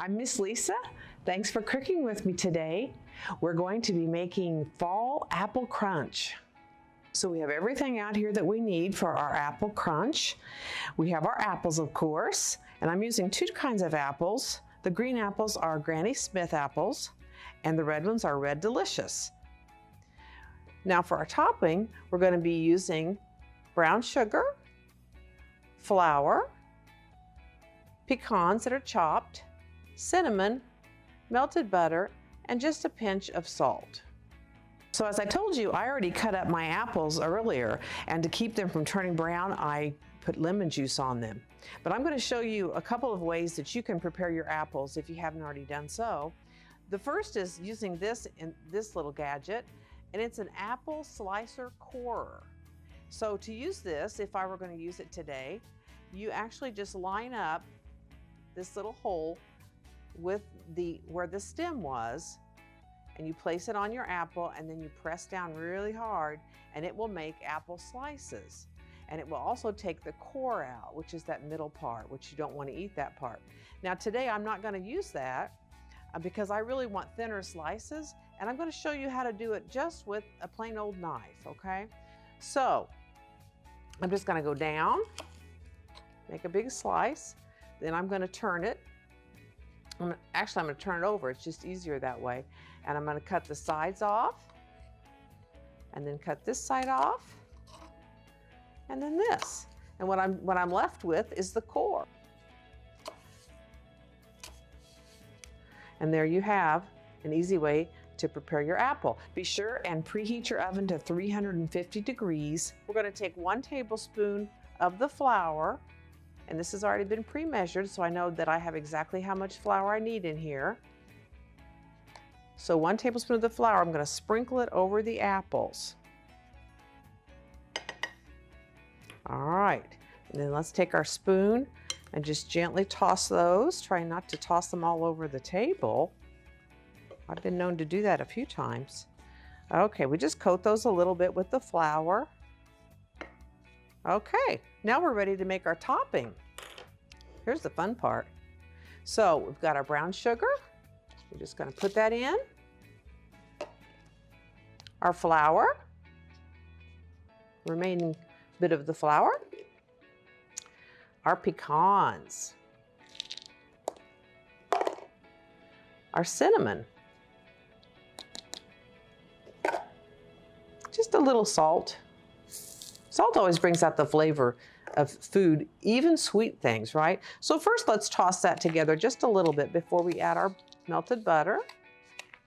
I'm Miss Lisa. Thanks for cooking with me today. We're going to be making fall apple crunch. So we have everything out here that we need for our apple crunch. We have our apples, of course, and I'm using two kinds of apples. The green apples are Granny Smith apples, and the red ones are Red Delicious. Now for our topping, we're going to be using brown sugar, flour, pecans that are chopped, cinnamon, melted butter, and just a pinch of salt. So as I told you, I already cut up my apples earlier, and to keep them from turning brown, I put lemon juice on them. But I'm going to show you a couple of ways that you can prepare your apples if you haven't already done so. The first is using this little gadget, and it's an apple slicer corer. So to use this, if I were going to use it today, you actually just line up this little hole with where the stem was, and you place it on your apple, and then you press down really hard, and it will make apple slices. And it will also take the core out, which is that middle part, which you don't want to eat that part. Now today I'm not going to use that because I really want thinner slices, and I'm going to show you how to do it just with a plain old knife, okay? So I'm just going to go down, make a big slice, then I'm going to turn it. Actually, I'm going to turn it over. It's just easier that way. And I'm going to cut the sides off, and then cut this side off, and then this. And what I'm left with is the core. And there you have an easy way to prepare your apple. Be sure and preheat your oven to 350 degrees. We're going to take 1 tablespoon of the flour, and this has already been pre-measured, so I know that I have exactly how much flour I need in here. So 1 tablespoon of the flour, I'm going to sprinkle it over the apples. All right, and then let's take our spoon and just gently toss those. Try not to toss them all over the table. I've been known to do that a few times. Okay, we just coat those a little bit with the flour. Okay, now we're ready to make our topping. Here's the fun part. So we've got our brown sugar. We're just going to put that in. Our flour, remaining bit of the flour. Our pecans. Our cinnamon. Just a little salt. Salt always brings out the flavor of food, even sweet things, right? So first let's toss that together just a little bit before we add our melted butter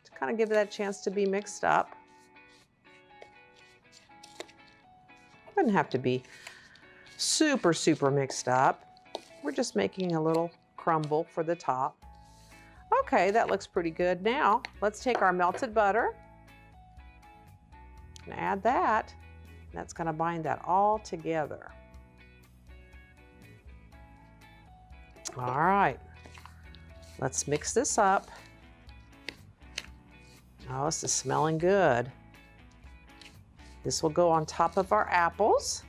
to kind of give it that chance to be mixed up. Doesn't have to be super, super mixed up. We're just making a little crumble for the top. Okay, that looks pretty good. Now let's take our melted butter and add that. That's going to bind that all together. All right, let's mix this up. Oh, this is smelling good. This will go on top of our apples.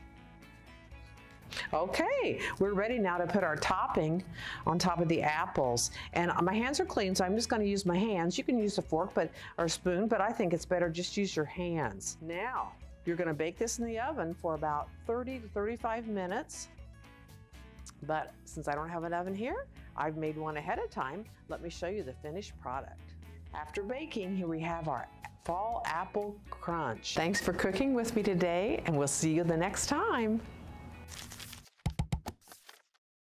Okay, we're ready now to put our topping on top of the apples. And my hands are clean, so I'm just going to use my hands. You can use a fork or a spoon, but I think it's better just use your hands. Now, you're going to bake this in the oven for about 30 to 35 minutes. But since I don't have an oven here, I've made one ahead of time. Let me show you the finished product. After baking, here we have our fall apple crunch. Thanks for cooking with me today, and we'll see you the next time.